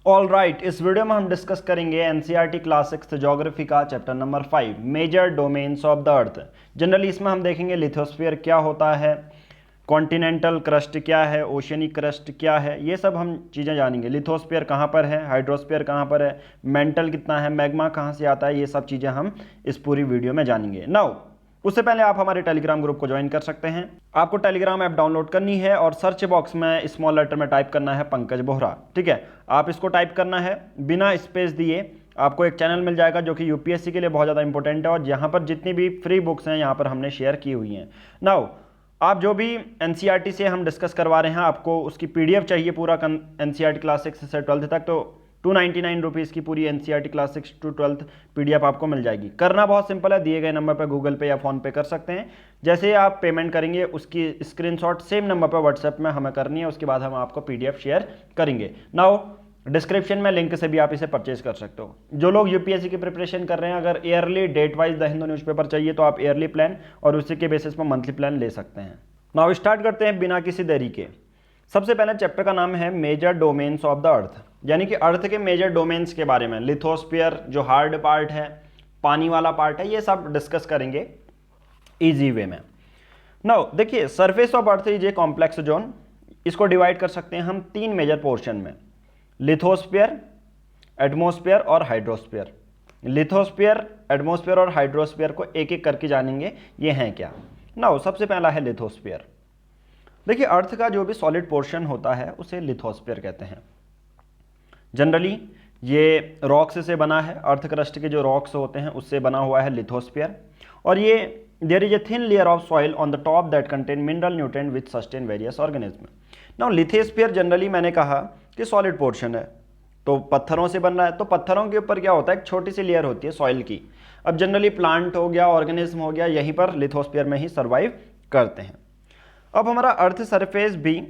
All right, इस video में हम डिस्कस करेंगे एनसीईआरटी क्लास 6 ज्योग्राफी का chapter number 5 major domains of the earth. Generally इसमें हम देखेंगे लिथोस्फीयर क्या होता है, कॉन्टिनेंटल क्रस्ट क्या है, ओशियनिक क्रस्ट क्या है, ये सब हम चीज़ें जानेंगे। लिथोस्फीयर कहाँ पर है, हाइड्रोस्फीयर कहाँ पर है, मेंटल कितना है, मैग्मा कहाँ से आता है, ये सब चीज़ें हम इस पूरी वीडियो में जानेंगे। नाउ उससे पहले आप हमारे टेलीग्राम ग्रुप को ज्वाइन कर सकते हैं। आपको टेलीग्राम ऐप डाउनलोड करनी है और सर्च बॉक्स में स्मॉल लेटर में टाइप करना है पंकज बोहरा। ठीक है, आप इसको टाइप करना है बिना स्पेस दिए। आपको एक चैनल मिल जाएगा जो कि यूपीएससी के लिए बहुत ज़्यादा इंपॉर्टेंट है और यहाँ पर जितनी भी फ्री बुक्स हैं यहाँ पर हमने शेयर की हुई हैं। नाउ आप जो भी एनसीईआरटी से हम डिस्कस करवा रहे हैं, आपको उसकी पीडीएफ चाहिए पूरा एनसीईआरटी क्लास 6 से 12th तक, तो 299 रुपीज़ की पूरी NCERT class 6 to 12th PDF आपको मिल जाएगी। करना बहुत सिंपल है, दिए गए नंबर पर गूगल पे या फ़ोन पे कर सकते हैं। जैसे ही आप पेमेंट करेंगे उसकी स्क्रीनशॉट सेम नंबर पर व्हाट्सएप में हमें करनी है, उसके बाद हम आपको पीडीएफ शेयर करेंगे। नाउ डिस्क्रिप्शन में लिंक से भी आप इसे परचेज कर सकते हो। जो लोग यूपीएससी की प्रिपरेशन कर रहे हैं, अगर yearly date wise the Hindu newspaper चाहिए तो आप ईयरली प्लान और उसी के बेसिस पर मंथली प्लान ले सकते हैं। नाउ स्टार्ट करते हैं बिना किसी देरी के। सबसे पहले चैप्टर का नाम है major domains of the earth, यानी कि अर्थ के मेजर डोमेन्स के बारे में। लिथोस्फीयर जो हार्ड पार्ट है, पानी वाला पार्ट है, ये सब डिस्कस करेंगे इजी वे में। नाउ देखिए, surface of earth is a complex zone. इसको डिवाइड कर सकते हैं हम तीन मेजर पोर्शन में, लिथोस्फीयर, एटमॉस्फेयर और हाइड्रोस्फीयर। लिथोस्फीयर, एटमॉस्फेयर और हाइड्रोस्फीयर को एक एक करके जानेंगे ये हैं क्या। नाउ सबसे पहला है लिथोस्फीयर। देखिए, अर्थ का जो भी सॉलिड पोर्शन होता है उसे लिथोस्फीयर कहते हैं। जनरली ये रॉक्स से बना है, अर्थ क्रस्ट के जो रॉक्स होते हैं उससे बना हुआ है लिथोस्फीयर। और ये there is a thin layer of soil on the top that contain mineral nutrient which sustain various organism. Now lithosphere generally मैंने कहा कि सॉलिड पोर्शन है, तो पत्थरों से बन रहा है, तो पत्थरों के ऊपर क्या होता है, एक छोटी सी लेयर होती है सॉइल की। अब जनरली प्लांट हो गया, ऑर्गेनिज्म हो गया, यहीं पर लिथोस्फीयर में ही सर्वाइव करते हैं। अब हमारा अर्थ सरफेस भी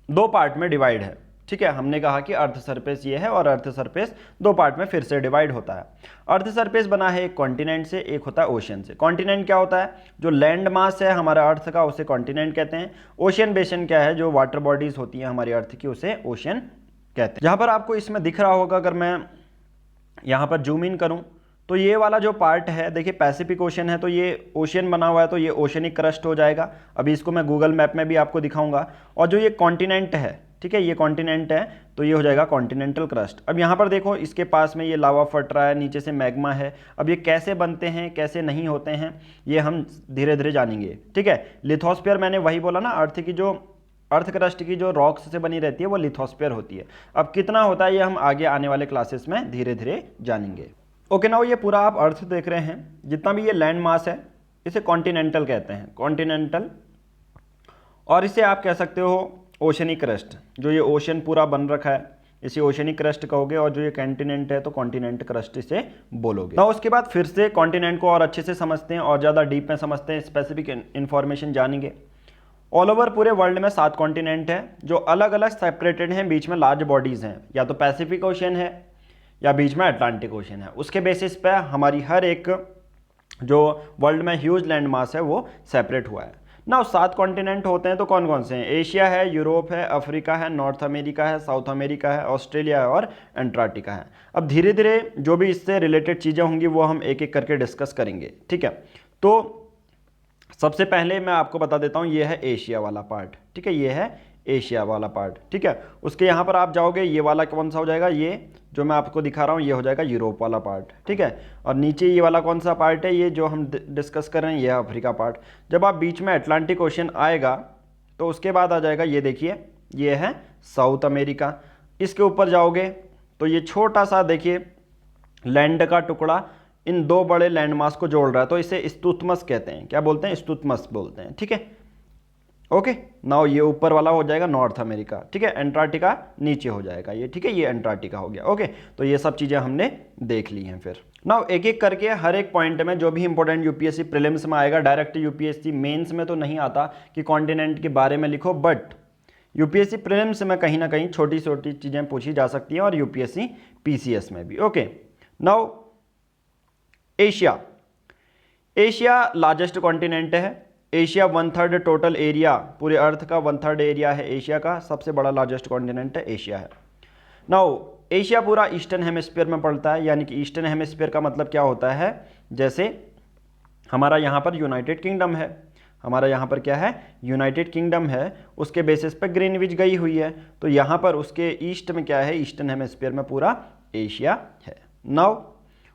दो पार्ट में डिवाइड है। ठीक है, हमने कहा कि अर्थ सरफेस ये है और अर्थ सरफेस दो पार्ट में फिर से डिवाइड होता है। अर्थ सरफेस बना है एक कॉन्टिनेंट से, एक होता है ओशियन से। कॉन्टिनेंट क्या होता है, जो लैंड मास है हमारा अर्थ का उसे कॉन्टिनेंट कहते हैं। ओशियन बेसिन क्या है, जो वाटर बॉडीज होती हैं हमारी अर्थ की, उसे ओशियन कहते हैं। जहाँ पर आपको इसमें दिख रहा होगा, अगर मैं यहाँ पर जूम इन करूँ तो ये वाला जो पार्ट है, देखिए पैसिफिक ओशन है, तो ये ओशियन बना हुआ है, तो ये ओशनिक क्रस्ट हो जाएगा। अभी इसको मैं गूगल मैप में भी आपको दिखाऊंगा। और जो ये कॉन्टिनेंट है, ठीक है, ये कॉन्टिनेंट है, तो ये हो जाएगा कॉन्टिनेंटल क्रस्ट। अब यहाँ पर देखो, इसके पास में ये लावा फट रहा है, नीचे से मैग्मा है। अब ये कैसे बनते हैं, कैसे नहीं होते हैं, ये हम धीरे धीरे जानेंगे। ठीक है, लिथोस्फीयर मैंने वही बोला ना, अर्थ क्रस्ट की जो रॉक्स से बनी रहती है वो लिथोस्फीयर होती है। अब कितना होता है ये हम आगे आने वाले क्लासेस में धीरे धीरे जानेंगे। ओके, नाउ ये पूरा आप अर्थ देख रहे हैं, जितना भी ये लैंड मास है इसे कॉन्टिनेंटल कहते हैं, कॉन्टिनेंटल। और इसे आप कह सकते हो ओशनिक क्रस्ट, जो ये ओशन पूरा बन रखा है इसे ओशनिक क्रस्ट कहोगे, और जो ये कॉन्टिनेंट है तो कॉन्टिनेंट क्रस्ट इसे बोलोगे। ना उसके बाद फिर से कॉन्टिनेंट को और अच्छे से समझते हैं और ज़्यादा डीप में समझते हैं, स्पेसिफिक इन्फॉर्मेशन जानेंगे। ऑल ओवर पूरे वर्ल्ड में 7 कॉन्टिनेंट हैं जो अलग अलग सेपरेटेड हैं, बीच में लार्ज बॉडीज़ हैं, या तो पैसिफिक ओशन है या बीच में अटलांटिक ओशन है। उसके बेसिस पे हमारी हर एक जो वर्ल्ड में ह्यूज लैंड मास है वो सेपरेट हुआ है ना। 7 कॉन्टिनेंट होते हैं, तो कौन कौन से हैं, एशिया है, यूरोप है, अफ्रीका है, नॉर्थ अमेरिका है, साउथ अमेरिका है, ऑस्ट्रेलिया है और एंटार्क्टिका है। अब धीरे धीरे जो भी इससे रिलेटेड चीज़ें होंगी वो हम एक एक करके डिस्कस करेंगे। ठीक है, तो सबसे पहले मैं आपको बता देता हूँ, ये है एशिया वाला पार्ट। ठीक है, ये है एशिया वाला पार्ट। ठीक है, उसके यहाँ पर आप जाओगे, ये वाला कौन सा हो जाएगा, ये जो मैं आपको दिखा रहा हूँ ये हो जाएगा यूरोप वाला पार्ट। ठीक है, और नीचे ये वाला कौन सा पार्ट है, ये जो हम डिस्कस कर रहे हैं, ये है अफ्रीका पार्ट। जब आप बीच में अटलांटिक ओशन आएगा तो उसके बाद आ जाएगा, ये देखिए, ये है साउथ अमेरिका। इसके ऊपर जाओगे तो ये छोटा सा देखिए लैंड का टुकड़ा इन दो बड़े लैंड मास को जोड़ रहा है, तो इसे इस्तुतमस कहते हैं। क्या बोलते हैं, इस्तुतमस बोलते हैं। ठीक है, ओके, नाउ ये ऊपर वाला हो जाएगा नॉर्थ अमेरिका। ठीक है, एंटार्क्टिका नीचे हो जाएगा ये। ठीक है, ये एंटार्क्टिका हो गया। ओके, तो ये सब चीज़ें हमने देख ली हैं। फिर नाउ एक एक करके हर एक पॉइंट में जो भी इंपॉर्टेंट यूपीएससी प्रीलिम्स में आएगा, डायरेक्ट यूपीएससी मेंस में तो नहीं आता कि कॉन्टिनेंट के बारे में लिखो, बट यूपीएससी प्रीलिम्स में कहीं ना कहीं छोटी छोटी चीज़ें पूछी जा सकती हैं, और यूपीएससी पीसीएस में भी। Okay, now Asia, Asia largest continent है। एशिया 1/3 टोटल एरिया, पूरे अर्थ का 1/3 एरिया है एशिया का। सबसे बड़ा लार्जेस्ट कॉन्टिनेंट है एशिया है। नाउ एशिया पूरा ईस्टर्न हेमिस्फीयर में पड़ता है, यानी कि ईस्टर्न हेमिस्फीयर का मतलब क्या होता है, जैसे हमारा यहाँ पर यूनाइटेड किंगडम है, हमारा यहाँ पर क्या है, यूनाइटेड किंगडम है, उसके बेसिस पे ग्रीनविच गई हुई है, तो यहाँ पर उसके ईस्ट में क्या है, ईस्टर्न हेमिस्फीयर में पूरा एशिया है। नाउ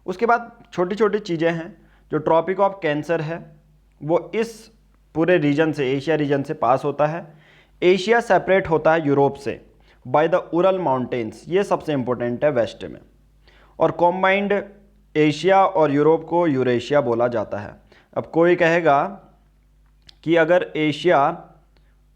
उसके बाद छोटी छोटी चीज़ें हैं, जो ट्रॉपिक ऑफ कैंसर है वो इस पूरे रीजन से, एशिया रीजन से पास होता है। एशिया सेपरेट होता है यूरोप से बाय द उरल माउंटेन्स, ये सबसे इंपॉर्टेंट है वेस्ट में, और कॉम्बाइंड एशिया और यूरोप को यूरेशिया बोला जाता है। अब कोई कहेगा कि अगर एशिया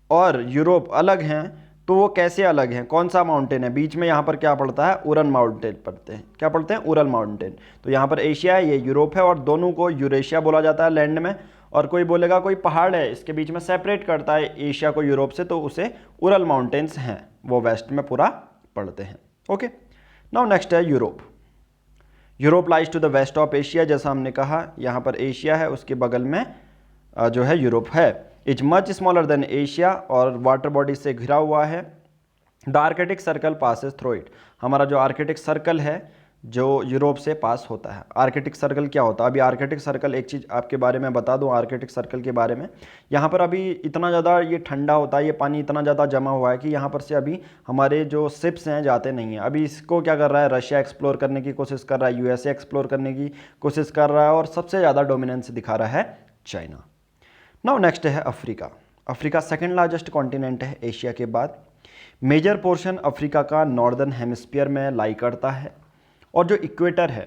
और यूरोप अलग हैं तो वो कैसे अलग हैं, कौन सा माउंटेन है बीच में, यहाँ पर क्या पड़ता है, उरल माउंटेन पड़ते हैं, क्या पढ़ते हैं, उरल माउंटेन। तो यहाँ पर एशिया है, ये यूरोप है, और दोनों को यूरेशिया बोला जाता है लैंड में। और कोई बोलेगा कोई पहाड़ है इसके बीच में सेपरेट करता है एशिया को यूरोप से, तो उसे उरल माउंटेन्स हैं, वो वेस्ट में पूरा पड़ते हैं। ओके, नाउ नेक्स्ट है Europe. Europe lies to the west of Asia, जैसा हमने कहा यहाँ पर एशिया है, उसके बगल में जो है यूरोप है। Is much smaller than Asia, और वाटर बॉडी से घिरा हुआ है। The Arctic circle passes through it, हमारा जो आर्कटिक सर्कल है जो यूरोप से पास होता है। आर्कटिक सर्कल क्या होता है, अभी आर्कटिक सर्कल एक चीज़ आपके बारे में बता दूं, आर्कटिक सर्कल के बारे में, यहाँ पर अभी इतना ज़्यादा ये ठंडा होता है, ये पानी इतना ज़्यादा जमा हुआ है कि यहाँ पर से अभी हमारे जो शिप्स हैं जाते नहीं हैं। अभी इसको क्या कर रहा है, रशिया एक्सप्लोर करने की कोशिश कर रहा है, यूएसए एक्सप्लोर करने की कोशिश कर रहा है, और सबसे ज़्यादा डोमिनेंस दिखा रहा है चाइना। नाउ नेक्स्ट है Africa. Africa second largest continent है एशिया के बाद। मेजर पोर्शन अफ्रीका का नॉर्दर्न हेमिस्फीयर में लाई करता है, और जो इक्वेटर है,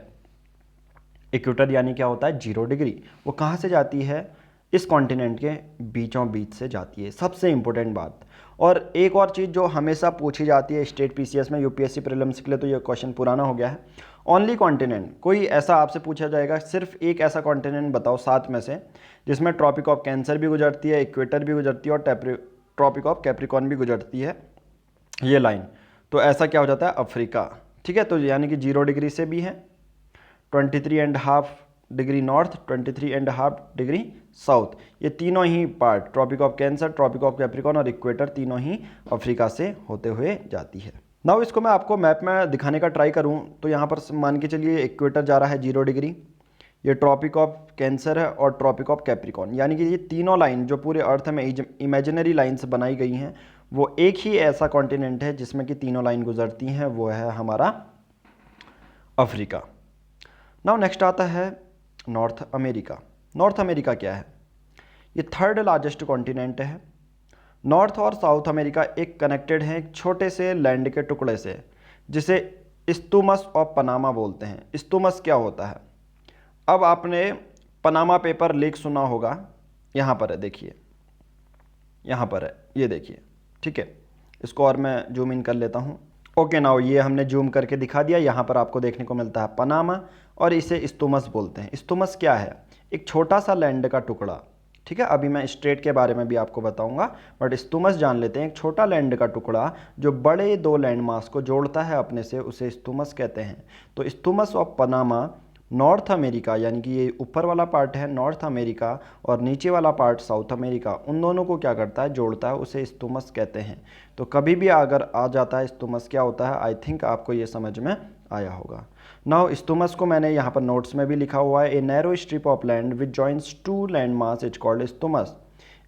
इक्वेटर यानी क्या होता है, 0 डिग्री, वो कहाँ से जाती है, इस कॉन्टिनेंट के बीचों बीच से जाती है, सबसे इंपॉर्टेंट बात। और एक और चीज़ जो हमेशा पूछी जाती है स्टेट पीसीएस में, यूपीएससी प्रीलिम्स के लिए तो ये क्वेश्चन पुराना हो गया है। ओनली कॉन्टिनेंट, कोई ऐसा आपसे पूछा जाएगा सिर्फ एक ऐसा कॉन्टिनेंट बताओ 7 में से जिसमें ट्रॉपिक ऑफ कैंसर भी गुजरती है, इक्वेटर भी गुजरती है, और ट्रॉपिक ऑफ कैप्रिकॉर्न भी गुजरती है ये लाइन, तो ऐसा क्या हो जाता है, अफ्रीका। ठीक है, तो यानी कि 0 डिग्री से भी है, 23.5 डिग्री नॉर्थ, 23.5 डिग्री साउथ, ये तीनों ही part, Tropic of Cancer, Tropic of Capricorn और इक्वेटर, तीनों ही अफ्रीका से होते हुए जाती है। नाउ इसको मैं आपको मैप में दिखाने का ट्राई करूं तो यहाँ पर मान के चलिए इक्वेटर जा रहा है 0 डिग्री, ये ट्रॉपिक ऑफ कैंसर है और ट्रॉपिक ऑफ कैप्रिकॉर्न, यानी कि ये तीनों लाइन जो पूरे अर्थ में इमेजिनरी लाइन्स बनाई गई हैं, वो एक ही ऐसा कॉन्टिनेंट है जिसमें कि तीनों लाइन गुजरती हैं, वो है हमारा अफ्रीका। नाउ नेक्स्ट आता है नॉर्थ अमेरिका। नॉर्थ अमेरिका क्या है, ये थर्ड लार्जेस्ट कॉन्टिनेंट है। नॉर्थ और साउथ अमेरिका एक कनेक्टेड हैं एक छोटे से लैंड के टुकड़े से, जिसे इस्तुमस ऑफ पनामा बोलते हैं। इस्तुमस क्या होता है, अब आपने पनामा पेपर लीक सुना होगा, यहाँ पर है, देखिए यहाँ पर है, ये देखिए, ठीक है, इसको और मैं जूम इन कर लेता हूँ। ओके, नाउ ये हमने जूम करके दिखा दिया, यहाँ पर आपको देखने को मिलता है पनामा, और इसे इस्तुमस बोलते हैं। इस्तुमस क्या है, एक छोटा सा लैंड का टुकड़ा। ठीक है, अभी मैं स्ट्रेट के बारे में भी आपको बताऊंगा, बट इस्तुमस जान लेते हैं, एक छोटा लैंड का टुकड़ा जो बड़े 2 लैंड मास को जोड़ता है अपने से, उसे इस्तुमस कहते हैं। तो इस्तुमस ऑफ पनामा नॉर्थ अमेरिका, यानी कि ये ऊपर वाला पार्ट है नॉर्थ अमेरिका और नीचे वाला पार्ट साउथ अमेरिका, उन दोनों को क्या करता है, जोड़ता है, उसे इस्तुमस कहते हैं। तो कभी भी अगर आ जाता है इस्तुमस क्या होता है, आई थिंक आपको ये समझ में आया होगा। नाउ इस्तुमस को मैंने यहाँ पर नोट्स में भी लिखा हुआ है, a narrow strip of land which joins 2 land mass is called isthmus.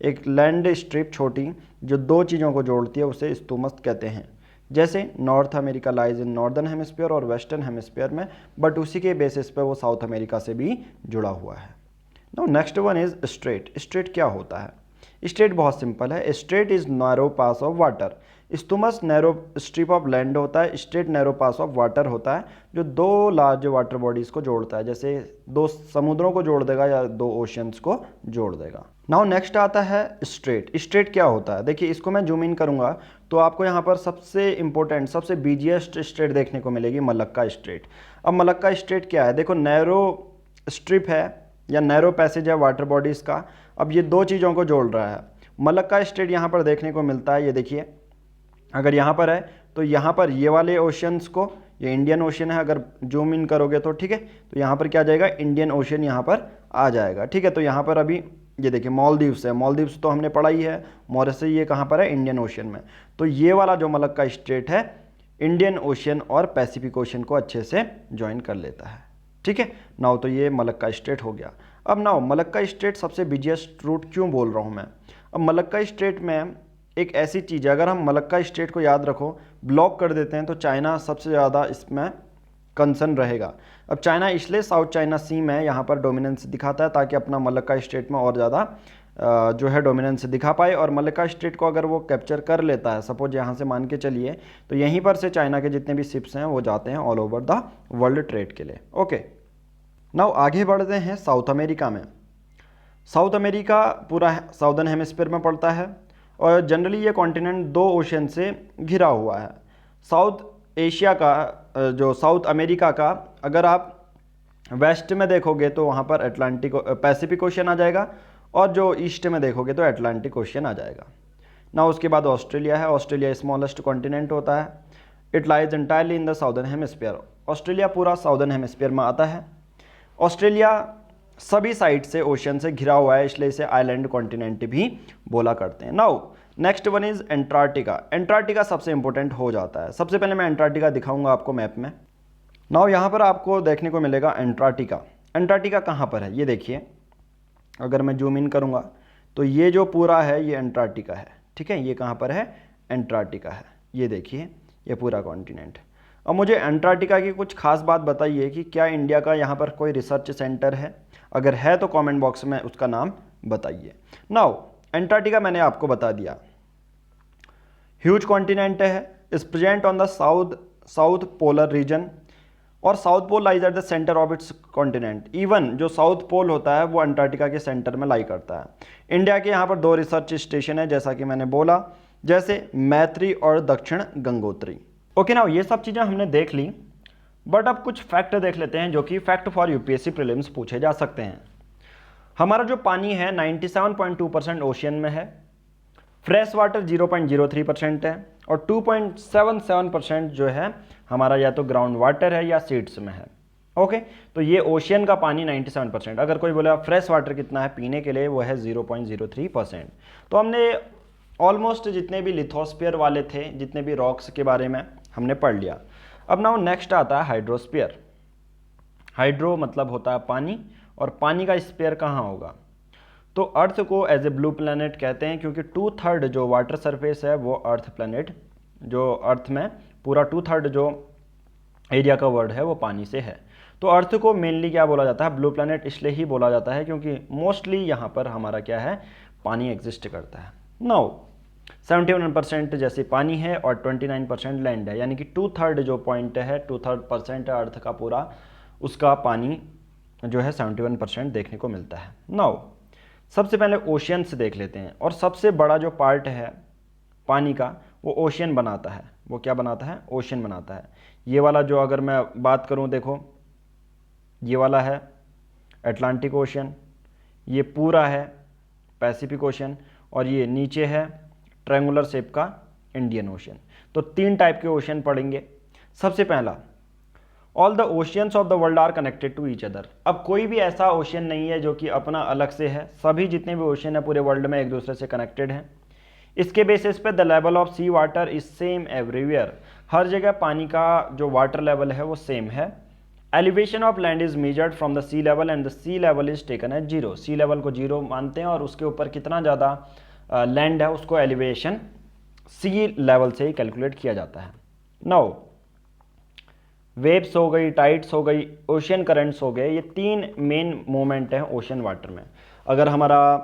एक लैंड स्ट्रिप छोटी जो 2 चीज़ों को जोड़ती है उसे इस्तुमस कहते हैं। जैसे north America lies in northern hemisphere और वेस्टर्न हेमिस्फीयर में, बट उसी के बेसिस पे वो साउथ अमेरिका से भी जुड़ा हुआ है। Now next one is strait. Strait क्या होता है, स्ट्रेट बहुत सिंपल है, strait is narrow pass of water. Isthmus narrow strip of land होता है, strait narrow pass of water होता है, जो 2 लार्ज वाटर बॉडीज़ को जोड़ता है, जैसे 2 समुद्रों को जोड़ देगा या 2 ओशियंस को जोड़ देगा। नाउ नेक्स्ट आता है स्ट्रेट। स्ट्रेट क्या होता है, देखिए इसको मैं जूम इन करूंगा तो आपको यहाँ पर सबसे इंपॉर्टेंट, सबसे बिजिएस्ट स्ट्रेट देखने को मिलेगी, मलक्का स्ट्रेट। अब मलक्का स्ट्रेट क्या है, देखो नैरो स्ट्रिप है या नैरो पैसेज है वाटर बॉडीज़ का, अब ये 2 चीज़ों को जोड़ रहा है। मलक्का स्ट्रेट यहाँ पर देखने को मिलता है, ये देखिए, अगर यहाँ पर है तो यहाँ पर ये वाले ओशियंस को, ये इंडियन ओशियन है, अगर जूम इन करोगे तो ठीक है, तो यहाँ पर क्या आ जाएगा, इंडियन ओशियन यहाँ पर आ जाएगा। ठीक है, तो यहाँ पर अभी ये देखिए मालदीव्स है, मालदीव्स तो हमने पढ़ा ही है, मॉरिशस ये कहाँ पर है, इंडियन ओशियन में। तो ये वाला जो मलक्का स्ट्रेट है इंडियन ओशियन और पैसिफिक ओशियन को अच्छे से ज्वाइन कर लेता है। ठीक है नाउ, तो ये मलक्का स्ट्रेट हो गया। अब नाउ मलक्का स्ट्रेट सबसे बिजिएस्ट रूट क्यों बोल रहा हूँ मैं? अब मलक्का स्ट्रेट में एक ऐसी चीज़ है, अगर हम मलक्का स्ट्रेट को याद रखो ब्लॉक कर देते हैं तो चाइना सबसे ज़्यादा इसमें कंसर्न रहेगा। अब चाइना इसलिए साउथ चाइना सी में यहाँ पर डोमिनेंस दिखाता है ताकि अपना मलक्का स्ट्रेट में और ज़्यादा जो है डोमिनेंस दिखा पाए, और मलक्का स्ट्रेट को अगर वो कैप्चर कर लेता है, सपोज यहाँ से मान के चलिए, तो यहीं पर से चाइना के जितने भी शिप्स हैं वो जाते हैं all over the world trade के लिए। ओके नाउ आगे बढ़ते हैं साउथ अमेरिका में। साउथ अमेरिका पूरा साउदर्न हेमिस्फीयर में पड़ता है और जनरली ये कॉन्टिनेंट दो ओशन से घिरा हुआ है। साउथ एशिया का जो साउथ अमेरिका का अगर आप वेस्ट में देखोगे तो वहाँ पर पैसिफिक ओशन आ जाएगा, और जो ईस्ट में देखोगे तो अटलांटिक ओशियन आ जाएगा ना। उसके बाद ऑस्ट्रेलिया है। ऑस्ट्रेलिया स्मॉलेस्ट कॉन्टिनेंट होता है। It lies entirely in the southern hemisphere. Australia पूरा साउदर्न हेमिस्फीयर में आता है। ऑस्ट्रेलिया सभी साइड से ओशियन से घिरा हुआ है, इसलिए इसे आइलैंड कॉन्टिनेंट भी बोला करते हैं। Now next one is Antarctica. Antarctica सबसे इंपॉर्टेंट हो जाता है। सबसे पहले मैं एंटार्क्टिका दिखाऊंगा आपको मैप में। नाउ यहाँ पर आपको देखने को मिलेगा एंटार्क्टिका। एंटार्क्टिका कहाँ पर है ये देखिए, अगर मैं जूम इन करूँगा तो ये जो पूरा है ये एंटार्क्टिका है। ठीक है, ये कहाँ पर है? एंटार्क्टिका है। ये देखिए ये पूरा कॉन्टिनेंट। अब मुझे एंटार्क्टिका की कुछ खास बात बताइए कि क्या इंडिया का यहाँ पर कोई रिसर्च सेंटर है? अगर है तो कमेंट बॉक्स में उसका नाम बताइए। नाउ एंटार्क्टिका मैंने आपको बता दिया, ह्यूज कॉन्टिनेंट है, is present on the south polar region, और south pole lies at the centre of its continent. Even जो साउथ पोल होता है वो अंटार्कटिका के सेंटर में लाई करता है। इंडिया के यहाँ पर दो रिसर्च स्टेशन है जैसा कि मैंने बोला, जैसे मैत्री और दक्षिण गंगोत्री। ओके नाउ ये सब चीज़ें हमने देख ली, बट अब कुछ फैक्ट देख लेते हैं जो कि फैक्ट फॉर यूपीएससी प्रीलिम्स पूछे जा सकते हैं। हमारा जो पानी है 97.2% ओशियन में है, फ्रेश वाटर 0.03% है, और 2.77% जो है हमारा या तो ग्राउंड वाटर है या सीड्स में है। ओके तो ये ओशियन का पानी 97%। अगर कोई बोला फ्रेश वाटर कितना है पीने के लिए, वो है 0.03%। तो हमने ऑलमोस्ट जितने भी लिथोस्फीयर वाले थे, जितने भी रॉक्स के बारे में हमने पढ़ लिया। अब नाउ नेक्स्ट आता है हाइड्रोस्फीयर। हाइड्रो मतलब होता है पानी, और पानी का स्फीयर कहाँ होगा? तो अर्थ को एज ए ब्लू प्लैनेट कहते हैं, क्योंकि 2/3 जो वाटर सरफेस है वो अर्थ प्लैनेट, जो अर्थ में पूरा 2/3 जो एरिया का वर्ड है वो पानी से है। तो अर्थ को मेनली क्या बोला जाता है? ब्लू प्लैनेट इसलिए ही बोला जाता है क्योंकि मोस्टली यहाँ पर हमारा क्या है? पानी एग्जिस्ट करता है। नाउ 71% जैसे पानी है और 29% लैंड है, यानी कि 2/3 जो पॉइंट है 2/3% है अर्थ का पूरा, उसका पानी जो है 71% देखने को मिलता है। नाउ सबसे पहले ओशियंस देख लेते हैं, और सबसे बड़ा जो पार्ट है पानी का वो ओशियन बनाता है। वो क्या बनाता है? ओशियन बनाता है। ये वाला जो अगर मैं बात करूं, देखो ये वाला है अटलांटिक ओशियन, ये पूरा है पैसिफिक ओशियन, और ये नीचे है ट्रायंगुलर शेप का इंडियन ओशियन। तो 3 टाइप के ओशियन पढ़ेंगे। सबसे पहला, all the oceans of the world are connected to each other. अब कोई भी ऐसा ओशियन नहीं है जो कि अपना अलग से है, सभी जितने भी ओशियन है पूरे वर्ल्ड में एक दूसरे से कनेक्टेड हैं। इसके बेसिस पे the level of sea water is same everywhere. हर जगह पानी का जो वाटर लेवल है वो सेम है। Elevation of land is measured from the sea level and the sea level is taken as 0। Sea level को 0 मानते हैं, और उसके ऊपर कितना ज़्यादा लैंड है उसको एलिवेशन सी लेवल से ही कैलकुलेट किया जाता है। नाउ वेव्स हो गई, टाइड्स हो गई, ओशियन करंट्स हो गए, ये 3 मेन मूवमेंट हैं ओशियन वाटर में। अगर हमारा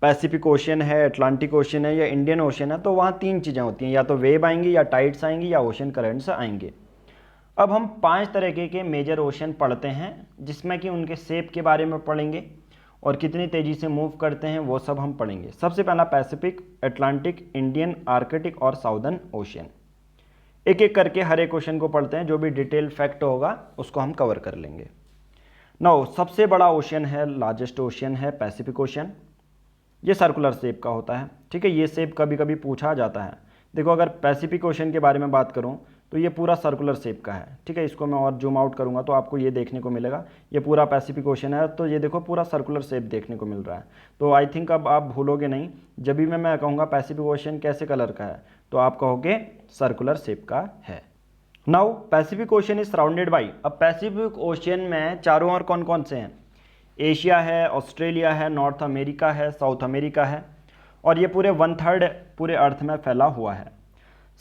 पैसिफिक ओशियन है, अटलांटिक ओशियन है या इंडियन ओशियन है, तो वहाँ 3 चीज़ें होती हैं, या तो वेव आएंगी या टाइड्स आएंगी या ओशियन करंट्स आएंगे। अब हम 5 तरीके के मेजर ओशियन पढ़ते हैं, जिसमें कि उनके शेप के बारे में पढ़ेंगे और कितनी तेज़ी से मूव करते हैं वो सब हम पढ़ेंगे। सबसे पहला पैसिफिक, अटलांटिक, इंडियन, आर्कटिक और साउदर्न ओशियन। एक एक करके हर एक क्वेश्चन को पढ़ते हैं, जो भी डिटेल फैक्ट होगा उसको हम कवर कर लेंगे। नाउ सबसे बड़ा ओशियन है, लार्जेस्ट ओशियन है पैसिफिक ओशियन। ये सर्कुलर शेप का होता है। ठीक है, ये शेप कभी कभी पूछा जाता है। देखो अगर पैसिफिक ओशियन के बारे में बात करूं तो ये पूरा सर्कुलर शेप का है। ठीक है, इसको मैं और जूम आउट करूंगा तो आपको ये देखने को मिलेगा, ये पूरा पैसिफिक ओशियन है। तो ये देखो पूरा सर्कुलर शेप देखने को मिल रहा है। तो आई थिंक अब आप भूलोगे नहीं, जब भी मैं कहूँगा पैसिफिक ओशियन कैसे कलर का है तो आप कहोगे सर्कुलर शेप का है। Now Pacific ocean is surrounded by, अब पैसिफिक ओशन में चारों ओर कौन कौन से हैं? एशिया है, ऑस्ट्रेलिया है, नॉर्थ अमेरिका है, साउथ अमेरिका है, और ये पूरे 1/3 पूरे अर्थ में फैला हुआ है।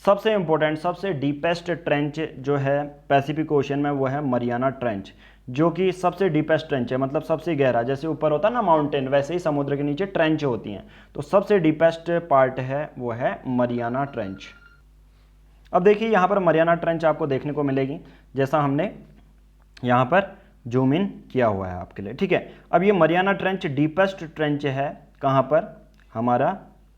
सबसे इम्पोर्टेंट, सबसे डीपेस्ट ट्रेंच जो है पैसिफिक ओशन में वो है मरियाना ट्रेंच, जो कि सबसे डीपेस्ट ट्रेंच है, मतलब सबसे गहरा। जैसे ऊपर होता है ना माउंटेन, वैसे ही समुद्र के नीचे ट्रेंच होती हैं, तो सबसे डीपेस्ट पार्ट है वो है मरियाना ट्रेंच। अब देखिए यहाँ पर मरियाना ट्रेंच आपको देखने को मिलेगी, जैसा हमने यहाँ पर जूम इन किया हुआ है आपके लिए, ठीक है। अब ये मरियाना ट्रेंच डीपेस्ट ट्रेंच है कहाँ पर? हमारा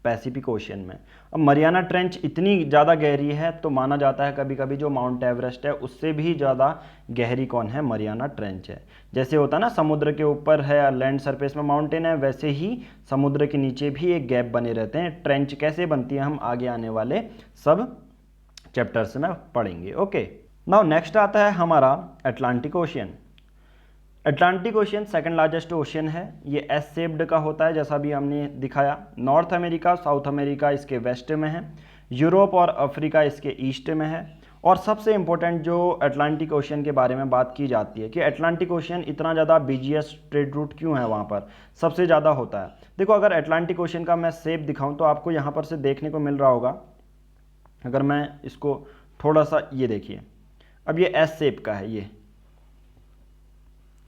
पैसिफिक ओशन में। अब मरियाना ट्रेंच इतनी ज़्यादा गहरी है तो माना जाता है कभी कभी जो माउंट एवरेस्ट है उससे भी ज़्यादा गहरी कौन है? मरियाना ट्रेंच है। जैसे होता है ना समुद्र के ऊपर है लैंड सरफेस में माउंटेन है, वैसे ही समुद्र के नीचे भी एक गैप बने रहते हैं। ट्रेंच कैसे बनती है हम आगे आने वाले सब चैप्टर्स में पढ़ेंगे। ओके, नाउ नेक्स्ट आता है हमारा Atlantic ocean. Atlantic ocean second largest ocean है। ये एस शेप्ड का होता है जैसा भी हमने दिखाया। नॉर्थ अमेरिका, साउथ अमेरिका इसके वेस्ट में है, यूरोप और अफ्रीका इसके ईस्ट में है। और सबसे इम्पोर्टेंट जो अटलांटिक ओशियन के बारे में बात की जाती है कि अटलांटिक ओशियन इतना ज़्यादा बिजिएस्ट ट्रेड रूट क्यों है, वहाँ पर सबसे ज़्यादा होता है। देखो अगर अटलांटिक ओशियन का मैं शेप दिखाऊँ तो आपको यहाँ पर से देखने को मिल रहा होगा। अगर मैं इसको थोड़ा सा, ये देखिए, अब ये एस शेप का है, ये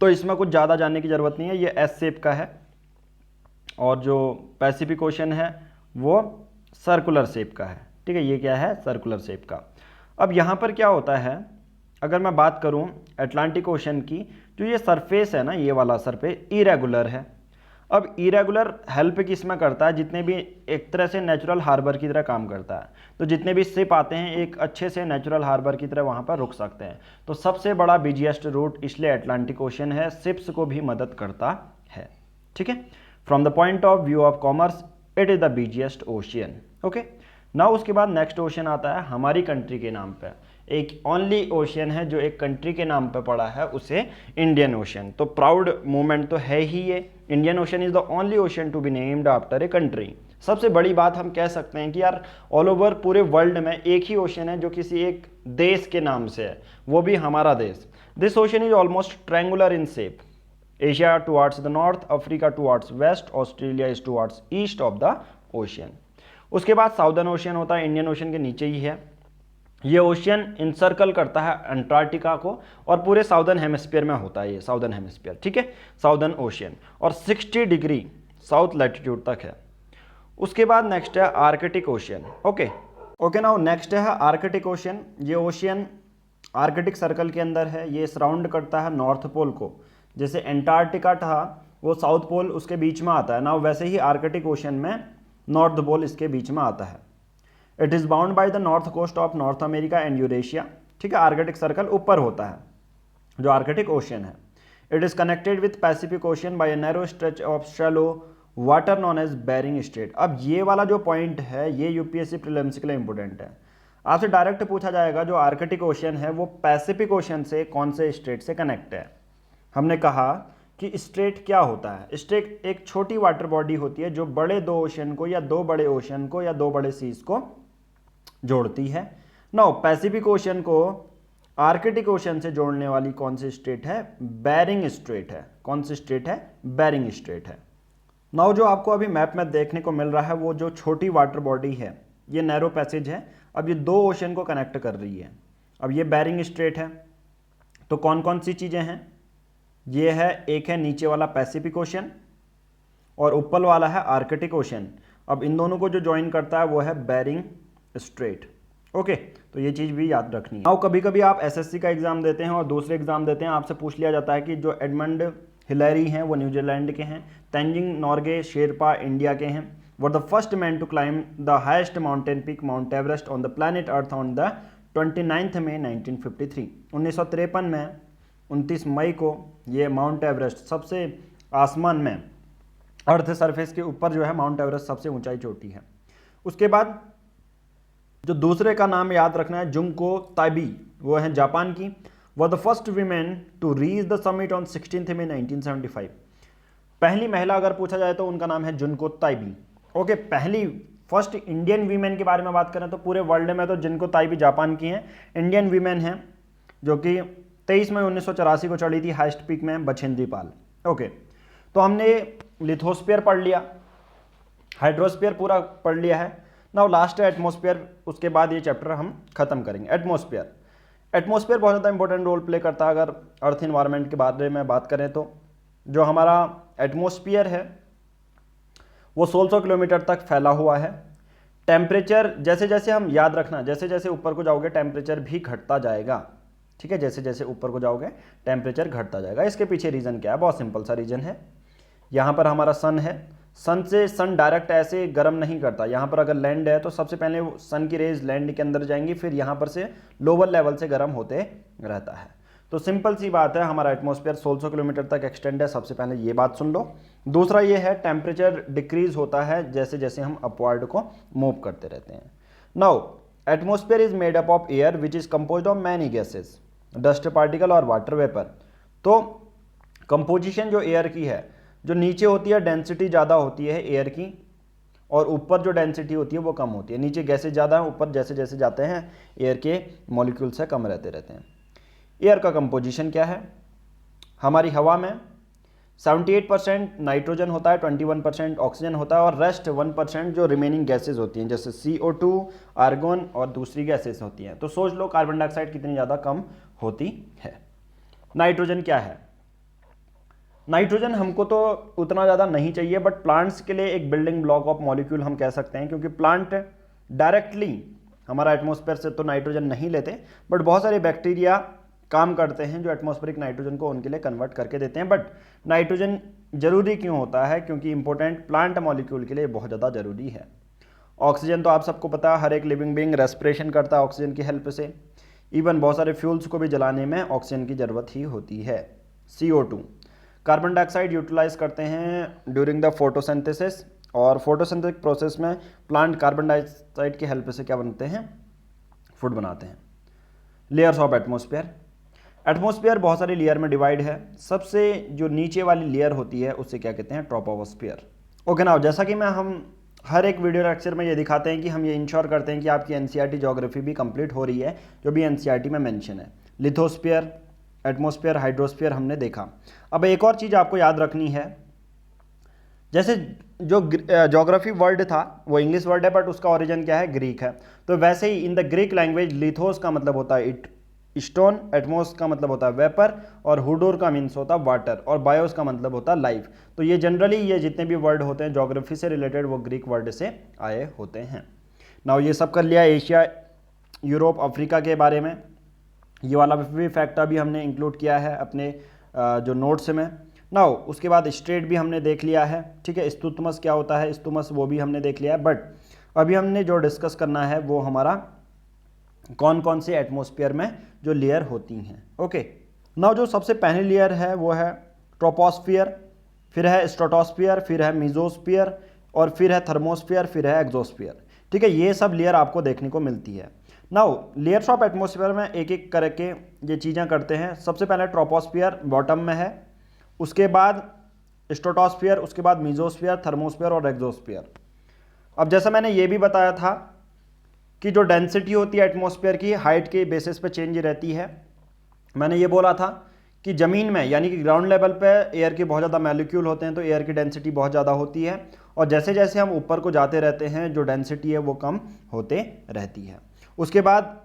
तो इसमें कुछ ज़्यादा जानने की ज़रूरत नहीं है, ये एस शेप का है। और जो पैसिफिक ओशन है वो सर्कुलर शेप का है, ठीक है। ये क्या है? सर्कुलर शेप का। अब यहाँ पर क्या होता है, अगर मैं बात करूँ अटलांटिक ओशन की, जो ये सरफेस है ना, ये वाला सरफेस इरेगुलर है। अब इरेगुलर हेल्प किस में करता है? जितने भी एक तरह से नेचुरल हार्बर की तरह काम करता है, तो जितने भी शिप आते हैं एक अच्छे से नेचुरल हार्बर की तरह वहाँ पर रुक सकते हैं। तो सबसे बड़ा बिजिएस्ट रूट इसलिए अटलांटिक ओशन है, शिप्स को भी मदद करता है, ठीक है। From the point of view of commerce it is the busiest ocean. Okay, now उसके बाद नेक्स्ट ओशन आता है हमारी कंट्री के नाम पे। एक ओनली ओशियन है जो एक कंट्री के नाम पे पड़ा है, उसे इंडियन ओशन। तो प्राउड मोमेंट तो है ही ये, Indian ocean is the only ocean to be named after a country. सबसे बड़ी बात हम कह सकते हैं कि यार ऑल ओवर पूरे वर्ल्ड में एक ही ओशन है जो किसी एक देश के नाम से है, वो भी हमारा देश। This ocean is almost triangular in shape, Asia towards the north, Africa towards waste, Australia is towards east of the ocean. उसके बाद साउदर्न ओशियन होता है, इंडियन ओशन के नीचे ही है। ये ओशियन इंसर्कल करता है अंटार्कटिका को, और पूरे साउदर्न हेमिस्फीयर में होता है ये साउदर्न हेमिस्फीयर, ठीक है, साउदर्न ओशियन, और 60 डिग्री साउथ लैटिट्यूड तक है। उसके बाद नेक्स्ट है Arctic ocean. Okay now next है आर्कटिक ओशियन। ये ओशियन आर्कटिक सर्कल के अंदर है, ये सराउंड करता है नॉर्थ पोल को। जैसे एंटार्कटिका था वो साउथ पोल उसके बीच में आता है ना, वैसे ही आर्कटिक ओशियन में नॉर्थ पोल इसके बीच में आता है। It is bound by the north coast of North America and Eurasia, ठीक है। आर्कटिक सर्कल ऊपर होता है जो आर्कटिक ओशियन है। It is connected with Pacific ocean by a narrow stretch of shallow water known as Bering strait. अब ये वाला जो पॉइंट है ये यूपीएससी प्रीलिम्स के लिए इंपॉर्टेंट है। आपसे डायरेक्ट पूछा जाएगा जो आर्कटिक ओशियन है वो पैसिफिक ओशियन से कौन से स्ट्रेट से कनेक्ट है। हमने कहा कि स्ट्रेट क्या होता है? स्ट्रेट एक छोटी वाटर बॉडी होती है जो बड़े दो ओशन को या दो बड़े ओशन को या दो बड़े सीज को जोड़ती है। नाउ पैसिफिक ओशन को आर्कटिक ओशन से जोड़ने वाली कौन सी स्ट्रेट है? बेरिंग स्ट्रेट है। कौन सी स्ट्रेट है? बेरिंग स्ट्रेट है। नाउ जो आपको अभी मैप में देखने को मिल रहा है वो जो छोटी वाटर बॉडी है ये नैरो पैसेज है। अब ये दो ओशन को कनेक्ट कर रही है। अब ये बेरिंग स्ट्रेट है, तो कौन कौन सी चीज़ें हैं? ये है, एक है नीचे वाला पैसिफिक ओशन और ऊपर वाला है आर्कटिक ओशन। अब इन दोनों को जो ज्वाइन करता है वो है बेरिंग स्ट्रेट। ओके, तो ये चीज़ भी याद रखनी है। अब कभी कभी आप एसएससी का एग्जाम देते हैं और दूसरे एग्जाम देते हैं, आपसे पूछ लिया जाता है कि जो एडमंड हिलैरी हैं वो न्यूजीलैंड के हैं, तेंजिंग नोर्गे शेरपा इंडिया के हैं। Were the first man to climb the highest mountain peak Mount Everest on the planet earth on the 29 May 1953। 1953 में 29 मई को ये माउंट एवरेस्ट सबसे आसमान में अर्थ सरफेस के ऊपर जो है माउंट एवरेस्ट सबसे ऊंचाई चोटी है। उसके बाद जो दूसरे का नाम याद रखना है, जुंको ताइबी, वो है जापान की। वो the first women to reach the summit on 16 May 1975। पहली महिला अगर पूछा जाए तो उनका नाम है जुनको ताइबी। ओके, पहली फर्स्ट इंडियन वीमेन के बारे में बात करें तो पूरे वर्ल्ड में तो जिनको ताइपी जापान की हैं, इंडियन वीमेन हैं, जो कि 23 मई 1984 को चढ़ी थी हाईएस्ट पीक में बछेंद्री पाल। ओके, तो हमने लिथोस्फीयर पढ़ लिया, हाइड्रोस्फीयर पूरा पढ़ लिया है। नाउ लास्ट है एटमॉस्फेयर, उसके बाद ये चैप्टर हम खत्म करेंगे। एटमॉस्फेयर, एटमॉस्फेयर बहुत ज़्यादा इंपॉर्टेंट रोल प्ले करता है। अगर अर्थ इन्वायरमेंट के बारे में बात करें तो जो हमारा एटमॉस्फेयर है वो 1600 किलोमीटर तक फैला हुआ है। टेम्परेचर जैसे जैसे हम याद रखना, जैसे जैसे ऊपर को जाओगे टेम्परेचर भी घटता जाएगा, ठीक है, जैसे जैसे ऊपर को जाओगे टेम्परेचर घटता जाएगा। इसके पीछे रीज़न क्या है? बहुत सिंपल सा रीज़न है। यहाँ पर हमारा सन है, सन डायरेक्ट ऐसे गर्म नहीं करता। यहाँ पर अगर लैंड है तो सबसे पहले सन की रेज लैंड के अंदर जाएंगी, फिर यहाँ पर से लोअर लेवल से गर्म होते रहता है। तो सिंपल सी बात है, हमारा एटमॉस्फेयर 1600 किलोमीटर तक एक्सटेंड है। सबसे पहले ये बात सुन लो। दूसरा ये है टेम्परेचर डिक्रीज होता है जैसे जैसे हम अपवर्ड को मूव करते रहते हैं। Now atmosphere is made up of air which is composed of many gases, dust particle और वाटर वेपर। तो कंपोजिशन जो एयर की है, जो नीचे होती है डेंसिटी ज़्यादा होती है एयर की, और ऊपर जो डेंसिटी होती है वो कम होती है। नीचे गैसेज ज़्यादा है, ऊपर जैसे जैसे जाते हैं एयर के मॉलिक्यूल्स से कम रहते हैं। एयर का कंपोजिशन क्या है? हमारी हवा में 78% नाइट्रोजन होता है, 21% ऑक्सीजन होता है, और रेस्ट 1% जो रिमेनिंग गैसेज होती हैं जैसे CO2, आर्गन और दूसरी गैसेज होती हैं। तो सोच लो कार्बन डाइऑक्साइड कितनी ज़्यादा कम होती है। नाइट्रोजन क्या है? नाइट्रोजन हमको तो उतना ज़्यादा नहीं चाहिए, बट प्लांट्स के लिए एक बिल्डिंग ब्लॉक ऑफ मॉलिक्यूल हम कह सकते हैं, क्योंकि प्लांट डायरेक्टली हमारा एटमॉस्फेयर से तो नाइट्रोजन नहीं लेते, बट बहुत सारे बैक्टीरिया काम करते हैं जो एटमॉस्फेरिक नाइट्रोजन को उनके लिए कन्वर्ट करके देते हैं। बट नाइट्रोजन जरूरी क्यों होता है? क्योंकि इंपॉर्टेंट प्लांट मॉलिक्यूल के लिए बहुत ज़्यादा जरूरी है। ऑक्सीजन तो आप सबको पता है, हर एक लिविंग बीइंग रेस्पिरेशन करता है ऑक्सीजन की हेल्प से। इवन बहुत सारे फ्यूल्स को भी जलाने में ऑक्सीजन की ज़रूरत ही होती है। CO2, कार्बन डाइऑक्साइड यूटिलाइज करते हैं ड्यूरिंग द फोटोसिंथेसिस, और फोटोसिंथेटिक प्रोसेस में प्लांट कार्बन डाइऑक्साइड की हेल्प से क्या बनते हैं? फूड बनाते हैं। लेयर्स ऑफ एटमॉस्फेयर, एटमॉस्फेयर बहुत सारी लेयर में डिवाइड है। सबसे जो नीचे वाली लेयर होती है उससे क्या कहते हैं? ट्रोपोस्फियर। ओके, नाउ जैसा कि हम हर एक वीडियो लेक्चर में ये दिखाते हैं कि हम ये इंश्योर करते हैं कि आपकी NCERT ज्योग्राफी भी कंप्लीट हो रही है, जो भी NCERT में मेंशन है। लिथोस्फीयर, एटमॉस्फेयर, हाइड्रोस्फीयर हमने देखा। अब एक और चीज़ आपको याद रखनी है, जैसे जो ज्योग्राफी वर्ड था वो इंग्लिश वर्ड है, बट उसका ओरिजिन क्या है? ग्रीक है। तो वैसे ही इन द ग्रीक लैंग्वेज लिथोस का मतलब होता है स्टोन, एटमॉस का मतलब होता है वेपर, और हुडोर का मीन्स होता है वाटर, और बायोस का मतलब होता है लाइफ। तो ये जनरली ये जितने भी वर्ड होते हैं ज्योग्राफी से रिलेटेड वो ग्रीक वर्ड से आए होते हैं। नाउ ये सब कर लिया एशिया, यूरोप, अफ्रीका के बारे में। ये वाला भी फैक्ट अभी हमने इंक्लूड किया है अपने जो नोट्स में। नाउ उसके बाद स्ट्रेट भी हमने देख लिया है, ठीक है। स्तुतमस क्या होता है, स्तुतमस वो भी हमने देख लिया है। बट अभी हमने जो डिस्कस करना है वो हमारा कौन कौन से एटमॉस्फेयर में जो लेयर होती हैं। ओके, नाउ जो सबसे पहली लेयर है वो है ट्रोपोस्फियर, फिर है स्ट्रेटोस्फियर, फिर है मीजोस्फियर, और फिर है थर्मोस्फियर, फिर है एक्सोस्फियर, ठीक है। ये सब लेयर आपको देखने को मिलती है। नाउ लेयर्स ऑफ एटमॉस्फेयर में एक एक करके ये चीज़ें करते हैं। सबसे पहले ट्रोपोस्फियर बॉटम में है, उसके बाद स्ट्रेटोस्फियर, उसके बाद मीजोस्फियर, थर्मोस्फियर और एक्सोस्फियर। अब जैसा मैंने ये भी बताया था कि जो डेंसिटी होती है एटमॉस्फेयर की हाइट के बेसिस पे चेंज रहती है। मैंने ये बोला था कि ज़मीन में यानी कि ग्राउंड लेवल पे एयर के बहुत ज़्यादा मॉलिक्यूल होते हैं, तो एयर की डेंसिटी बहुत ज़्यादा होती है, और जैसे जैसे हम ऊपर को जाते रहते हैं जो डेंसिटी है वो कम होते रहती है। उसके बाद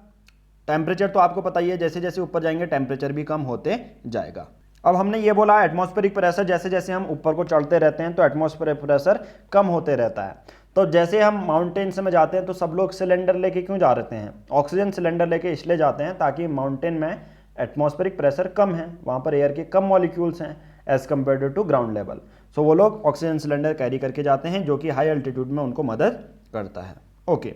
टेम्परेचर तो आपको पता ही है, जैसे जैसे ऊपर जाएंगे टेम्परेचर भी कम होते जाएगा। अब हमने ये बोला एटमॉस्फेरिक प्रेशर, जैसे जैसे हम ऊपर को चढ़ते रहते हैं तो एटमॉस्फेरिक प्रेशर कम होते रहता है। तो जैसे हम माउंटेन्स में जाते हैं तो सब लोग सिलेंडर लेके क्यों जा रहे हैं? ऑक्सीजन सिलेंडर लेके इसलिए जाते हैं ताकि माउंटेन में एटमॉस्फेरिक प्रेशर कम है, वहाँ पर एयर के कम मॉलिक्यूल्स हैं as compare to ground level. So वो लोग ऑक्सीजन सिलेंडर कैरी करके जाते हैं, जो कि हाई अल्टीट्यूड में उनको मदद करता है। ओके,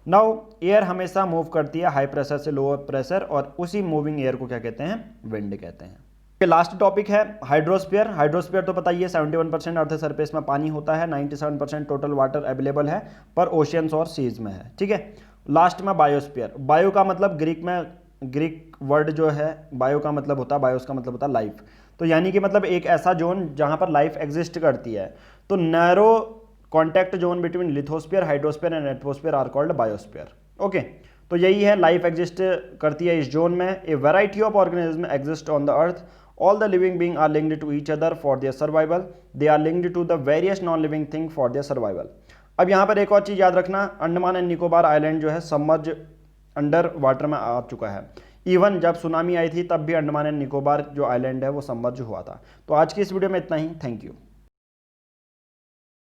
नाउ एयर हमेशा मूव करती है हाई प्रेशर से लोअर प्रेशर, और उसी मूविंग एयर को क्या कहते हैं? विंड कहते हैं। लास्ट टॉपिक है हाइड्रोस्फीयर। हाइड्रोस्फीयर तो पता ही है 71% अर्थ सरफेस में पानी होता है, 97% टोटल वाटर अवेलेबल है पर ओशियंस और सीज में है, ठीक है। लास्ट में बायोस्फीयर। बायो का मतलब ग्रीक वर्ड जो है बायो का मतलब होता है, बायोस का मतलब होता है लाइफ। तो यानी कि मतलब एक ऐसा जोन जहां पर लाइफ एग्जिस्ट करती है। तो narrow contact zone between lithosphere, hydrosphere and atmosphere are called biosphere. Okay, तो यही है, लाइफ एग्जिस्ट करती है इस जोन में। A variety of organism exist on the earth, all the living being are linked to each other for their survival, they are linked to the various non living thing for their survival. अब यहाँ पर एक और चीज़ याद रखना, Andaman and Nicobar island जो है submerge under water में आ चुका है। इवन जब सुनामी आई थी तब भी अंडमान एंड निकोबार जो आइलैंड है वो सबमर्ज हुआ था। तो आज की इस वीडियो में इतना ही, थैंक यू।